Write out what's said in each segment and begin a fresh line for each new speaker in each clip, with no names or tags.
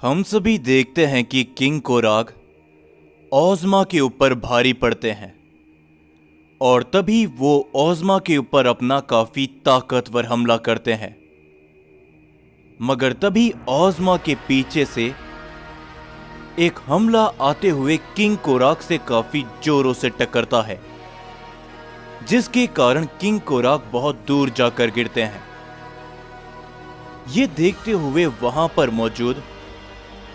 हम सभी देखते हैं कि किंग कोराग ओज़मा के ऊपर भारी पड़ते हैं और तभी वो ओज़मा के ऊपर अपना काफी ताकतवर हमला करते हैं। मगर तभी ओज़मा के पीछे से एक हमला आते हुए किंग कोराग से काफी जोरों से टकरता है, जिसके कारण किंग कोराग बहुत दूर जाकर गिरते हैं। ये देखते हुए वहां पर मौजूद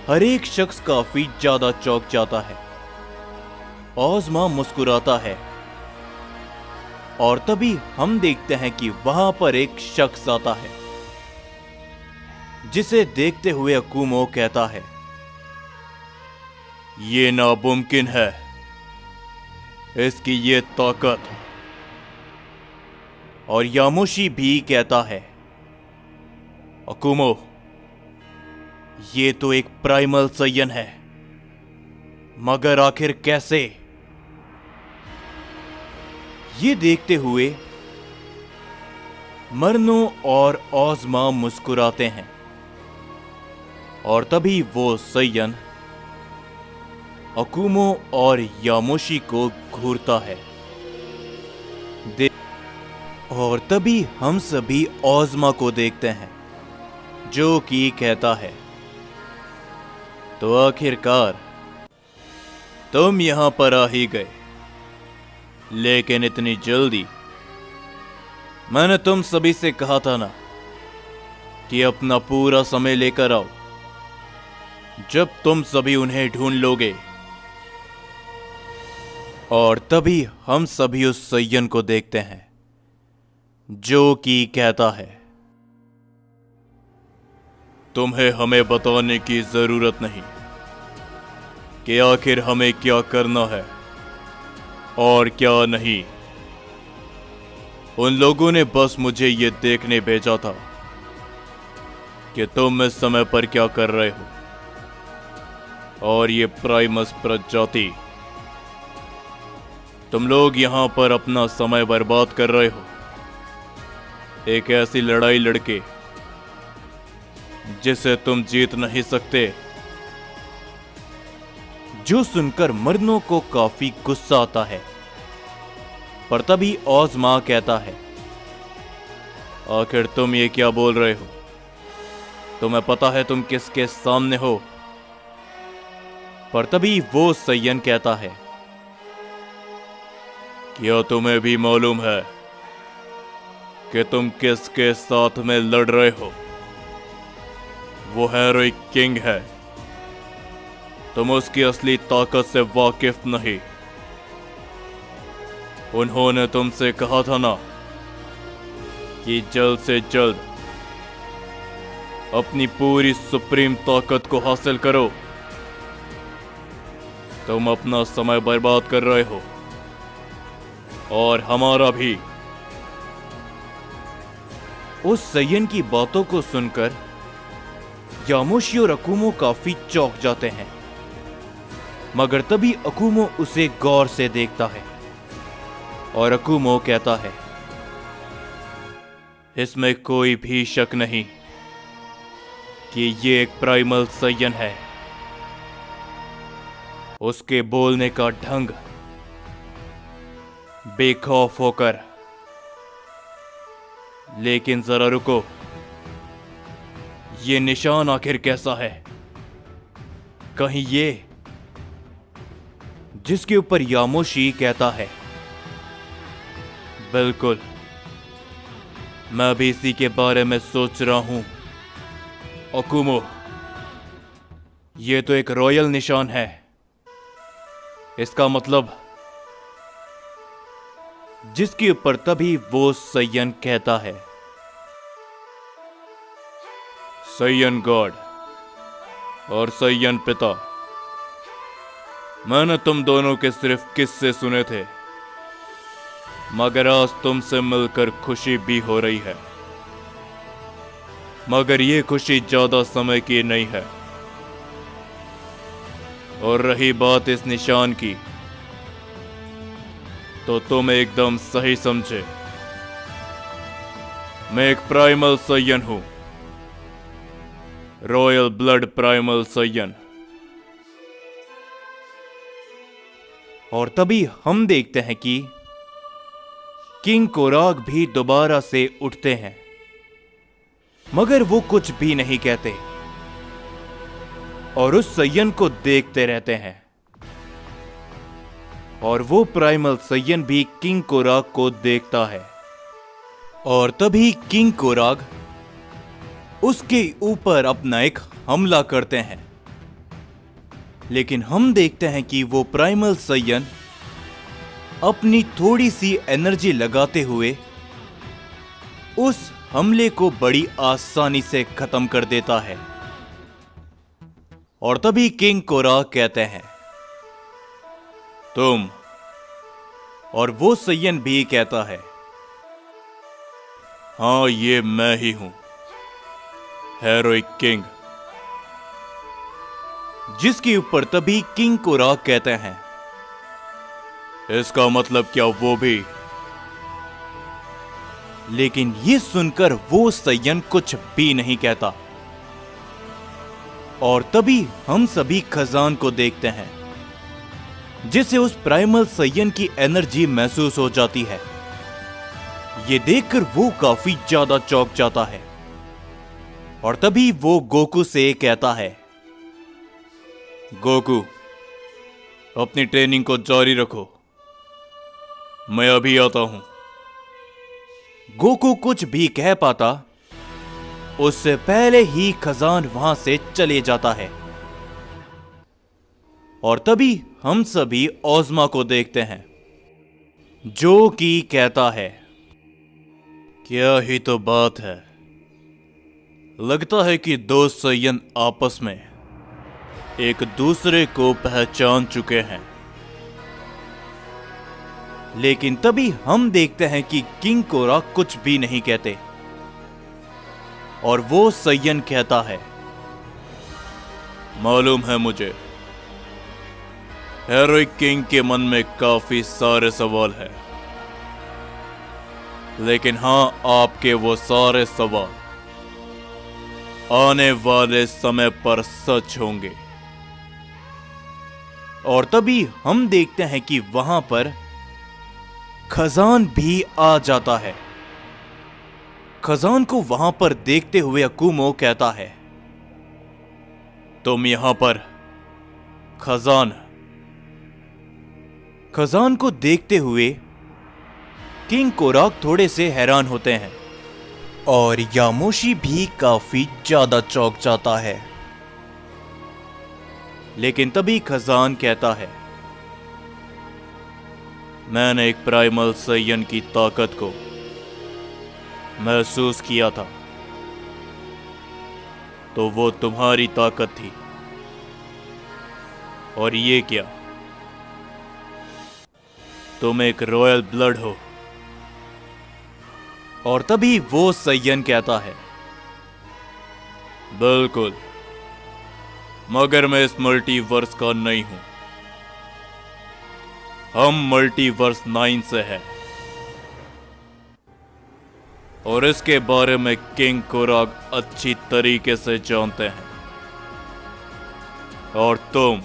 हर एक शख्स काफी ज्यादा चौंक जाता है। ओज़मा मुस्कुराता है और तभी हम देखते हैं कि वहां पर एक शख्स आता है, जिसे देखते हुए अकुमो कहता है, ये नामुमकिन है, इसकी ये ताकत। और यामोशी भी कहता है, अकुमो, ये तो एक प्राइमल सैयन है, मगर आखिर कैसे? ये देखते हुए मरनो और ओज़मा मुस्कुराते हैं और तभी वो सैयन अकुमो और यामोशी को घूरता है। और तभी हम सभी ओज़मा को देखते हैं, जो कि कहता है, तो आखिरकार तुम यहां पर आ ही गए, लेकिन इतनी जल्दी? मैंने तुम सभी से कहा था ना कि अपना पूरा समय लेकर आओ, जब तुम सभी उन्हें ढूंढ लोगे। और तभी हम सभी उस सैयन को देखते हैं, जो कि कहता है, तुम्हें हमें बताने की जरूरत नहीं कि आखिर हमें क्या करना है और क्या नहीं। उन लोगों ने बस मुझे ये देखने भेजा था कि तुम इस समय पर क्या कर रहे हो, और ये प्राइमस प्रजाति, तुम लोग यहां पर अपना समय बर्बाद कर रहे हो एक ऐसी लड़ाई लड़के जिसे तुम जीत नहीं सकते। जो सुनकर मरनो को काफी गुस्सा आता है, पर तभी ओज़मा कहता है, आखिर तुम ये क्या बोल रहे हो? तुम्हें पता है तुम किसके सामने हो? पर तभी वो सैयन कहता है, क्या तुम्हें भी मालूम है कि तुम किसके साथ में लड़ रहे हो? वो हेरोइक किंग है, तुम उसकी असली ताकत से वाकिफ नहीं। उन्होंने तुमसे कहा था ना कि जल्द से जल्द अपनी पूरी सुप्रीम ताकत को हासिल करो। तुम अपना समय बर्बाद कर रहे हो और हमारा भी। उस सैयन की बातों को सुनकर यामोशी और अकुमो काफी चौंक जाते हैं, मगर तभी अकुमो उसे गौर से देखता है और अकुमो कहता है, इसमें कोई भी शक नहीं कि ये एक प्राइमल सैयन है। उसके बोलने का ढंग बेखौफ होकर, लेकिन जरा रुको, ये निशान आखिर कैसा है? कहीं ये जिसके ऊपर यामोशी कहता है, बिल्कुल, मैं भी इसी के बारे में सोच रहा हूं अकुमो, ये तो एक रॉयल निशान है। इसका मतलब जिसके ऊपर तभी वो सैयन कहता है, सैयन गॉड और सैयन पिता, मैंने तुम दोनों के सिर्फ किस्से सुने थे, मगर आज तुमसे मिलकर खुशी भी हो रही है। मगर ये खुशी ज्यादा समय की नहीं है। और रही बात इस निशान की, तो तुम एकदम सही समझे, मैं एक प्राइमल सैयन हूं रॉयल ब्लड प्राइमल सय्यन। और तभी हम देखते हैं कि किंग कोराग भी दोबारा से उठते हैं, मगर वो कुछ भी नहीं कहते और उस सय्यन को देखते रहते हैं। और वो प्राइमल सय्यन भी किंग कोराग को देखता है। और तभी किंग कोराग उसके ऊपर अपना एक हमला करते हैं, लेकिन हम देखते हैं कि वो प्राइमल सय्यन अपनी थोड़ी सी एनर्जी लगाते हुए उस हमले को बड़ी आसानी से खत्म कर देता है। और तभी किंग कोराग कहते हैं, तुम। और वो सय्यन भी कहता है, हाँ, ये मैं ही हूं, हेरोइक किंग। जिसके ऊपर तभी किंग कोराग कहते हैं, इसका मतलब क्या वो भी। लेकिन ये सुनकर वो सय्यन कुछ भी नहीं कहता। और तभी हम सभी खजान को देखते हैं, जिसे उस प्राइमल सय्यन की एनर्जी महसूस हो जाती है। ये देखकर वो काफी ज्यादा चौंक जाता है। और तभी वो गोकू से कहता है, गोकू, अपनी ट्रेनिंग को जारी रखो, मैं अभी आता हूं। गोकू कुछ भी कह पाता उससे पहले ही खजान वहां से चले जाता है। और तभी हम सभी ओज़मा को देखते हैं, जो कि कहता है, क्या ही तो बात है, लगता है कि दो सय्यन आपस में एक दूसरे को पहचान चुके हैं। लेकिन तभी हम देखते हैं कि किंग कोराग कुछ भी नहीं कहते और वो सय्यन कहता है, मालूम है मुझे, हेरोइक किंग के मन में काफी सारे सवाल हैं, लेकिन हां, आपके वो सारे सवाल आने वाले समय पर सच होंगे। और तभी हम देखते हैं कि वहां पर खजान भी आ जाता है। खजान को वहां पर देखते हुए अकुमो कहता है, तुम यहां पर? खजान। खजान को देखते हुए किंग कोराग थोड़े से हैरान होते हैं और यामोशी भी काफी ज्यादा चौंक जाता है। लेकिन तभी खजान कहता है, मैंने एक प्राइमल सय्यन की ताकत को महसूस किया था, तो वो तुम्हारी ताकत थी। और ये क्या, तुम एक रॉयल ब्लड हो? और तभी वो सय्यन कहता है, बिल्कुल, मगर मैं इस मल्टीवर्स का नहीं हूं। हम मल्टीवर्स 9 से हैं और इसके बारे में किंग कोराग अच्छी तरीके से जानते हैं। और तुम,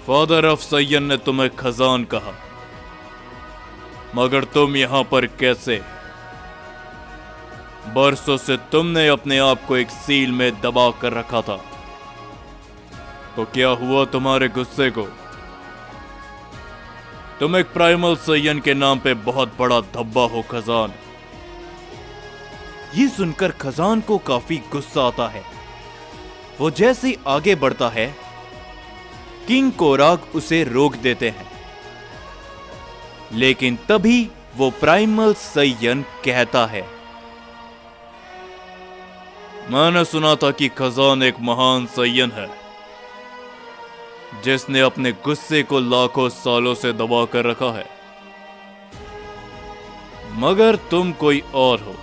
फादर ऑफ सय्यन ने तुम्हें खजान कहा, मगर तुम यहां पर कैसे? बरसों से तुमने अपने आप को एक सील में दबा कर रखा था, तो क्या हुआ तुम्हारे गुस्से को? तुम एक प्राइमल सय्यन के नाम पे बहुत बड़ा धब्बा हो खजान। ये सुनकर खजान को काफी गुस्सा आता है। वो जैसे ही आगे बढ़ता है, किंग कोराग उसे रोक देते हैं। लेकिन तभी वो प्राइमल सय्यन कहता है, मैंने सुना था कि खजान एक महान सय्यन है, जिसने अपने गुस्से को लाखों सालों से दबा कर रखा है, मगर तुम कोई और हो।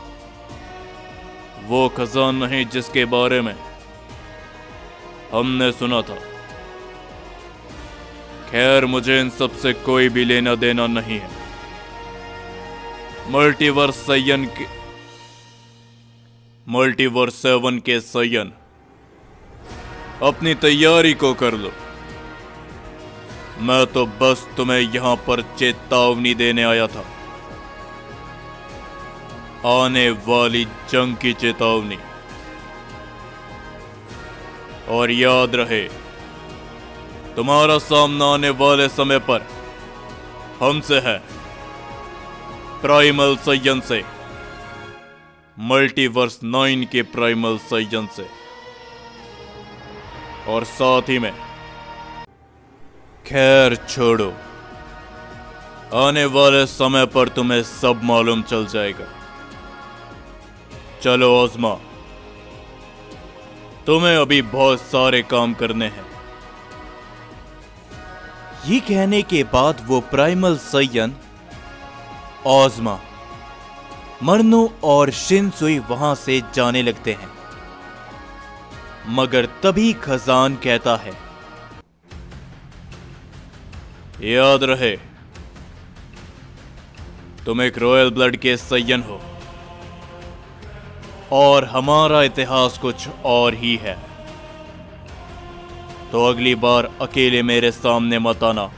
वो खजान नहीं जिसके बारे में हमने सुना था। खैर, मुझे इन सब से कोई भी लेना देना नहीं है। मल्टीवर्स 7 के सय्यन, अपनी तैयारी को कर लो। मैं तो बस तुम्हें यहां पर चेतावनी देने आया था, आने वाली जंग की चेतावनी। और याद रहे, तुम्हारा सामना आने वाले समय पर हमसे है, प्राइमल सय्यन से, मल्टीवर्स 9 के प्राइमल सय्यन से। और साथ ही में, खैर छोड़ो, आने वाले समय पर तुम्हें सब मालूम चल जाएगा। चलो ओज़मा, तुम्हें अभी बहुत सारे काम करने हैं। ये कहने के बाद वो प्राइमल सय्यन, ओज़मा, मरनो और शिनसुई वहां से जाने लगते हैं। मगर तभी खजान कहता है, याद रहे, तुम एक रॉयल ब्लड के सय्यन हो और हमारा इतिहास कुछ और ही है। तो अगली बार अकेले मेरे सामने मत आना।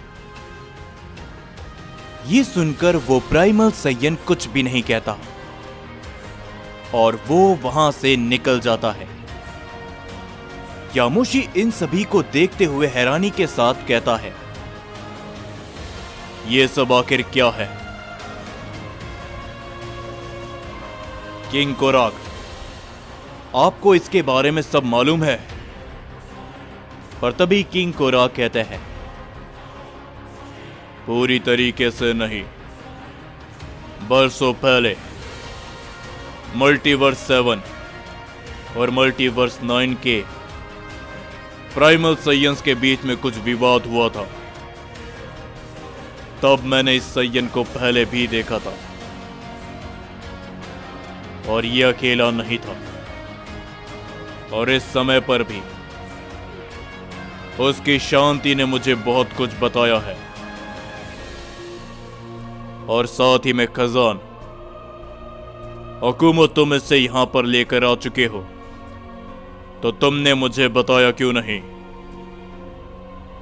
ये सुनकर वो प्राइमल सय्यन कुछ भी नहीं कहता और वो वहां से निकल जाता है। यामोशी इन सभी को देखते हुए हैरानी के साथ कहता है, ये सब आखिर क्या है? किंग कोराक, आपको इसके बारे में सब मालूम है? पर तभी किंग कोराक कहते हैं, पूरी तरीके से नहीं। बरसों पहले मल्टीवर्स 7 और मल्टीवर्स 9 के प्राइमल सय्यन्स के बीच में कुछ विवाद हुआ था। तब मैंने इस सय्यन को पहले भी देखा था और यह अकेला नहीं था। और इस समय पर भी उसकी शांति ने मुझे बहुत कुछ बताया है। और साथ ही में खजान, हुकूमत तुम इसे यहां पर लेकर आ चुके हो, तो तुमने मुझे बताया क्यों नहीं?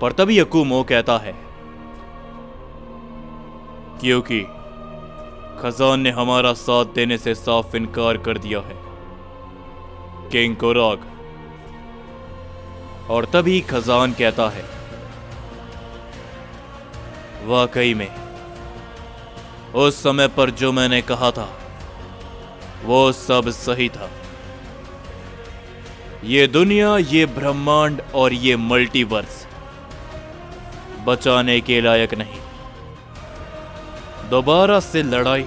पर तभी हुकूमो कहता है, क्योंकि खजान ने हमारा साथ देने से साफ इनकार कर दिया है, किंग कोराक। और तभी खजान कहता है, वाकई में उस समय पर जो मैंने कहा था वो सब सही था। ये दुनिया, ये ब्रह्मांड और ये मल्टीवर्स बचाने के लायक नहीं। दोबारा से लड़ाई,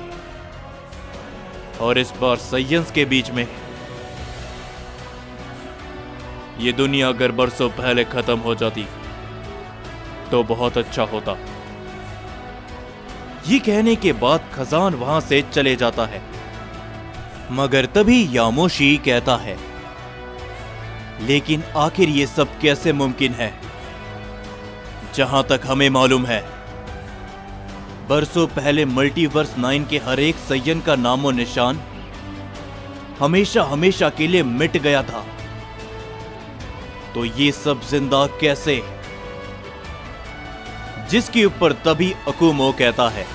और इस बार सय्यन्स के बीच में। ये दुनिया अगर बरसों पहले खत्म हो जाती तो बहुत अच्छा होता। ये कहने के बाद खजान वहां से चले जाता है। मगर तभी यामोशी कहता है, लेकिन आखिर ये सब कैसे मुमकिन है? जहां तक हमें मालूम है, बरसों पहले मल्टीवर्स 9 के हर एक सय्यन का नामो निशान हमेशा हमेशा के लिए मिट गया था। तो ये सब जिंदा कैसे? जिसके ऊपर तभी अकुमो कहता है,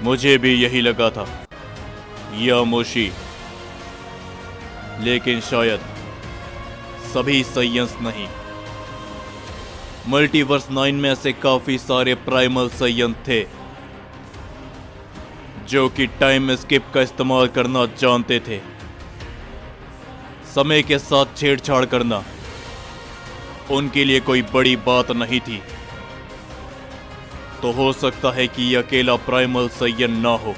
मुझे भी यही लगा था यामोशी, लेकिन शायद सभी सय्यन्स नहीं। मल्टीवर्स 9 में ऐसे काफी सारे प्राइमल सय्यन थे जो कि टाइम स्किप का इस्तेमाल करना जानते थे। समय के साथ छेड़छाड़ करना उनके लिए कोई बड़ी बात नहीं थी। तो हो सकता है कि यह अकेला प्राइमल सय्यन ना हो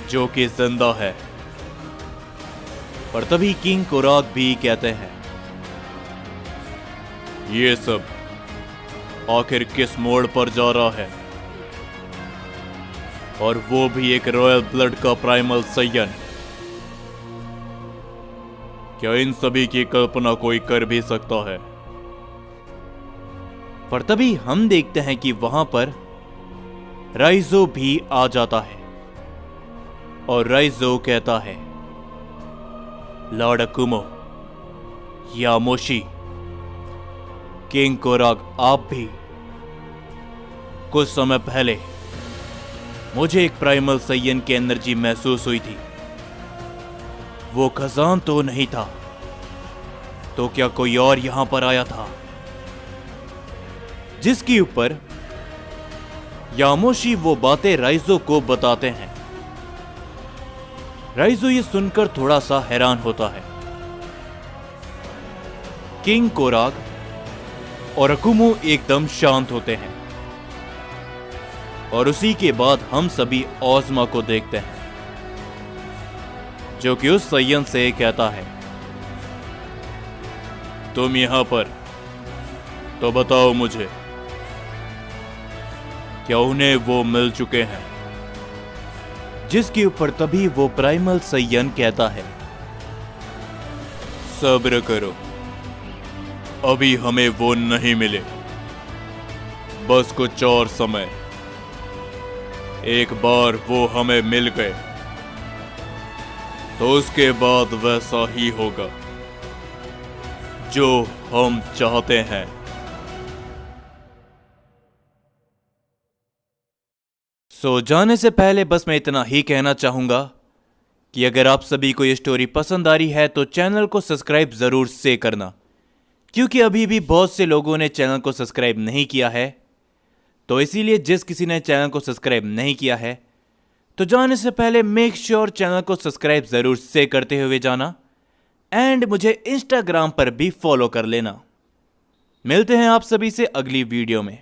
जो कि जिंदा है। पर तभी किंग कोराक भी कहते हैं, ये सब आखिर किस मोड़ पर जा रहा है? और वो भी एक रॉयल ब्लड का प्राइमल सय्यन। क्या इन सभी की कल्पना कोई कर भी सकता है? पर तभी हम देखते हैं कि वहां पर राइजो भी आ जाता है। और राइजो कहता है, लॉर्ड अकुमो, यामोशी, किंग कोराग, आप भी। कुछ समय पहले मुझे एक प्राइमल सैयन की एनर्जी महसूस हुई थी। वो खजान तो नहीं था, तो क्या कोई और यहां पर आया था जिसके ऊपर यामोशी वो बातें राइजो को बताते हैं। राइजो ये सुनकर थोड़ा सा हैरान होता है। किंग कोराग और अकुमो एकदम शांत होते हैं और उसी के बाद हम सभी ओज़मा को देखते हैं, जो कि उस सैयन से कहता है, तुम यहां पर, तो बताओ मुझे, क्या उन्हें वो मिल चुके हैं? जिसके ऊपर तभी वो प्राइमल सैयन कहता है, सब्र करो, अभी हमें वो नहीं मिले, बस कुछ और समय। एक बार वो हमें मिल गए तो उसके बाद वैसा ही होगा जो हम चाहते हैं। जाने से पहले बस मैं इतना ही कहना चाहूंगा कि अगर आप सभी को ये स्टोरी पसंद आ रही है तो चैनल को सब्सक्राइब जरूर से करना, क्योंकि अभी भी बहुत से लोगों ने चैनल को सब्सक्राइब नहीं किया है। तो इसीलिए जिस किसी ने चैनल को सब्सक्राइब नहीं किया है तो जाने से पहले मेक श्योर चैनल को सब्सक्राइब जरूर से करते हुए जाना, एंड मुझे इंस्टाग्राम पर भी फॉलो कर लेना। मिलते हैं आप सभी से अगली वीडियो में।